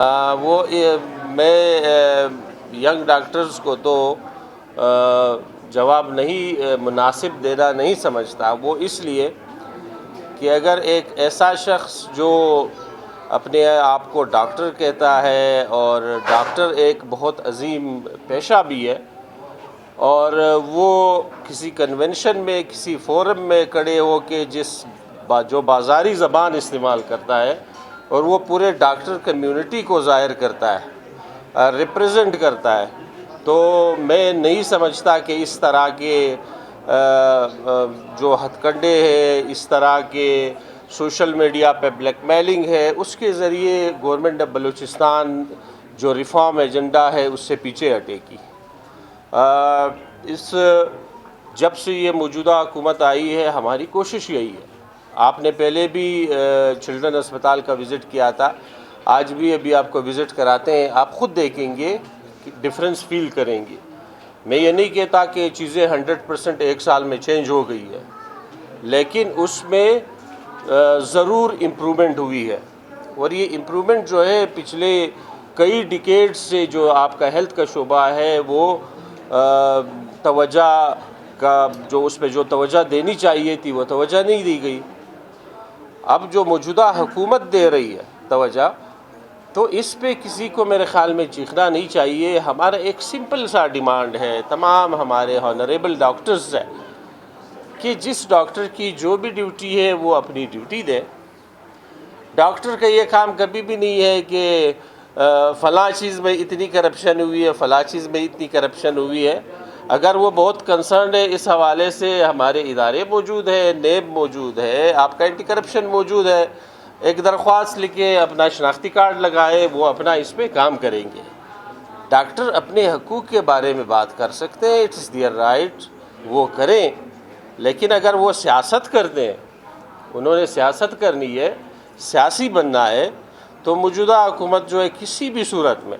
میں young doctors کو تو جواب نہیں مناسب دینا نہیں سمجھتا، وہ اس لیے کہ اگر ایک ایسا شخص جو اپنے آپ کو ڈاکٹر کہتا ہے اور ڈاکٹر ایک بہت عظیم پیشہ بھی ہے، اور وہ کسی کنونشن میں کسی فورم میں کھڑے ہو کے جو بازاری زبان استعمال کرتا ہے اور وہ پورے ڈاکٹر کمیونٹی کو ظاہر کرتا ہے، ریپریزنٹ کرتا ہے، تو میں نہیں سمجھتا کہ اس طرح کے جو ہتھ کنڈے ہیں، اس طرح کے سوشل میڈیا پہ بلیک میلنگ ہے، اس کے ذریعے گورنمنٹ آف بلوچستان جو ریفارم ایجنڈا ہے اس سے پیچھے ہٹے گی۔ جب سے یہ موجودہ حکومت آئی ہے، ہماری کوشش یہی ہے۔ آپ نے پہلے بھی چلڈرن اسپتال کا وزٹ کیا تھا، آج بھی ابھی آپ کو وزٹ کراتے ہیں، آپ خود دیکھیں گے کہ ڈفرینس فیل کریں گے۔ میں یہ نہیں کہتا کہ چیزیں 100% ایک سال میں چینج ہو گئی ہے، لیکن اس میں ضرور امپرومنٹ ہوئی ہے، اور یہ امپرومنٹ جو ہے پچھلے کئی ڈیکیڈ سے جو آپ کا ہیلتھ کا شعبہ ہے، وہ توجہ کا اس پہ جو توجہ دینی چاہیے تھی وہ توجہ نہیں دی گئی۔ اب جو موجودہ حکومت دے رہی ہے توجہ، تو اس پہ کسی کو میرے خیال میں چیخنا نہیں چاہیے۔ ہمارا ایک سمپل سا ڈیمانڈ ہے تمام ہمارے ہانریبل ڈاکٹرز سے کہ جس ڈاکٹر کی جو بھی ڈیوٹی ہے وہ اپنی ڈیوٹی دے۔ ڈاکٹر کا یہ کام کبھی بھی نہیں ہے کہ فلاں چیز میں اتنی کرپشن ہوئی ہے، فلاں چیز میں اتنی کرپشن ہوئی ہے۔ اگر وہ بہت کنسرنڈ ہے اس حوالے سے، ہمارے ادارے موجود ہے، نیب موجود ہے، آپ کا اینٹی کرپشن موجود ہے، ایک درخواست لکھے، اپنا شناختی کارڈ لگائے، وہ اپنا اس پہ کام کریں گے۔ ڈاکٹر اپنے حقوق کے بارے میں بات کر سکتے ہیں، اٹس دیئر رائٹ، وہ کریں، لیکن اگر وہ سیاست کرتے ہیں، انہوں نے سیاست کرنی ہے، سیاسی بننا ہے، تو موجودہ حکومت جو ہے کسی بھی صورت میں،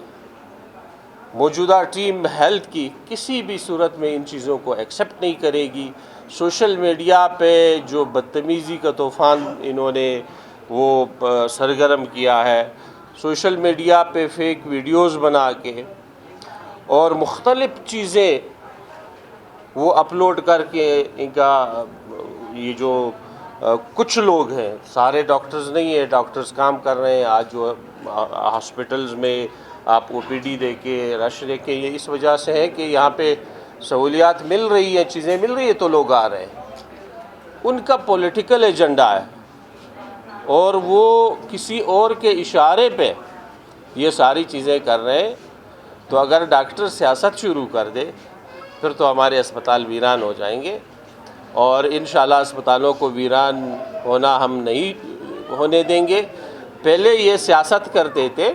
موجودہ ٹیم ہیلتھ کی کسی بھی صورت میں ان چیزوں کو ایکسیپٹ نہیں کرے گی۔ سوشل میڈیا پہ جو بدتمیزی کا طوفان انہوں نے وہ سرگرم کیا ہے، سوشل میڈیا پہ فیک ویڈیوز بنا کے اور مختلف چیزیں وہ اپلوڈ کر کے، ان کا یہ جو کچھ لوگ ہیں، سارے ڈاکٹرز نہیں ہیں، ڈاکٹرز کام کر رہے ہیں، آج جو ہاسپٹلز میں آپ او پی ڈی دے کے رش دے کے، یہ اس وجہ سے ہے کہ یہاں پہ سہولیات مل رہی ہیں، چیزیں مل رہی ہیں تو لوگ آ رہے ہیں۔ ان کا پولیٹیکل ایجنڈا ہے، اور وہ کسی اور کے اشارے پہ یہ ساری چیزیں کر رہے ہیں۔ تو اگر ڈاکٹر سیاست شروع کر دے پھر تو ہمارے اسپتال ویران ہو جائیں گے، اور انشاءاللہ اسپتالوں کو ویران ہونا ہم نہیں ہونے دیں گے۔ پہلے یہ سیاست کرتے تھے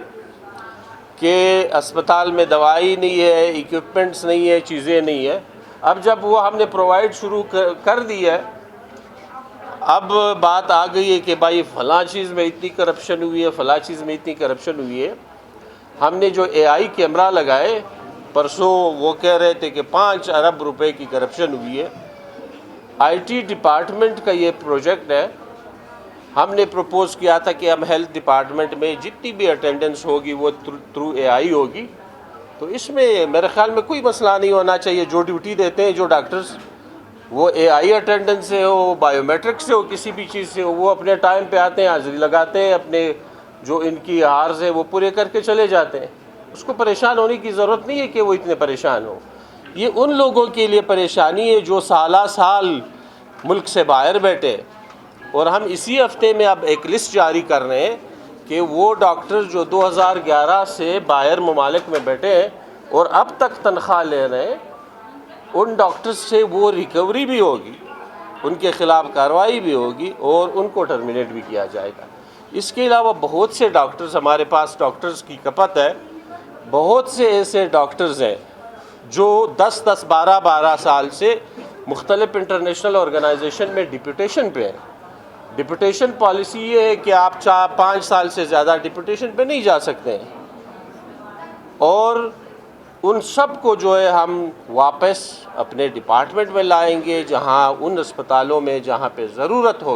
کہ اسپتال میں دوائی نہیں ہے، ایکوپمنٹس نہیں ہے، چیزیں نہیں ہے۔ اب جب وہ ہم نے پرووائڈ شروع کر دی ہے، اب بات آ گئی ہے کہ بھائی فلاں چیز میں اتنی کرپشن ہوئی ہے، فلاں چیز میں اتنی کرپشن ہوئی ہے۔ ہم نے جو اے آئی کیمرہ لگائے پرسوں، وہ کہہ رہے تھے کہ 5 ارب روپے کی کرپشن ہوئی ہے۔ آئی ٹی ڈپارٹمنٹ کا یہ پروجیکٹ ہے، ہم نے پروپوز کیا تھا کہ ہم ہیلتھ ڈپارٹمنٹ میں جتنی بھی اٹینڈنس ہوگی وہ تھرو اے آئی ہوگی، تو اس میں میرے خیال میں کوئی مسئلہ نہیں ہونا چاہیے۔ جو ڈیوٹی دیتے ہیں جو ڈاکٹرز، وہ اے آئی اٹینڈنس سے ہو، بایو میٹرک سے ہو، کسی بھی چیز سے ہو، وہ اپنے ٹائم پہ آتے ہیں، حاضری لگاتے ہیں، اپنے جو ان کی عارض ہے وہ پورے کر کے چلے جاتے ہیں۔ اس کو پریشان ہونے کی ضرورت نہیں ہے کہ وہ اتنے پریشان ہوں۔ یہ ان لوگوں کے لیے پریشانی ہے جو سالہ سال ملک سے باہر بیٹھے، اور ہم اسی ہفتے میں اب ایک لسٹ جاری کر رہے ہیں کہ وہ ڈاکٹر جو 2011 سے باہر ممالک میں بیٹھے ہیں اور اب تک تنخواہ لے رہے ہیں، ان ڈاکٹرز سے وہ ریکوری بھی ہوگی، ان کے خلاف کارروائی بھی ہوگی، اور ان کو ٹرمینیٹ بھی کیا جائے گا۔ اس کے علاوہ بہت سے ڈاکٹرز، ہمارے پاس ڈاکٹرز کی کپت ہے، بہت سے ایسے ڈاکٹرز ہیں جو 10 12 سال سے مختلف انٹرنیشنل آرگنائزیشن میں ڈپوٹیشن پہ ہیں۔ ڈپوٹیشن پالیسی یہ ہے کہ آپ 5 سال سے زیادہ ڈپوٹیشن پہ نہیں جا سکتے ہیں، اور ان سب کو جو ہے ہم واپس اپنے ڈپارٹمنٹ میں لائیں گے، جہاں ان اسپتالوں میں جہاں پہ ضرورت ہو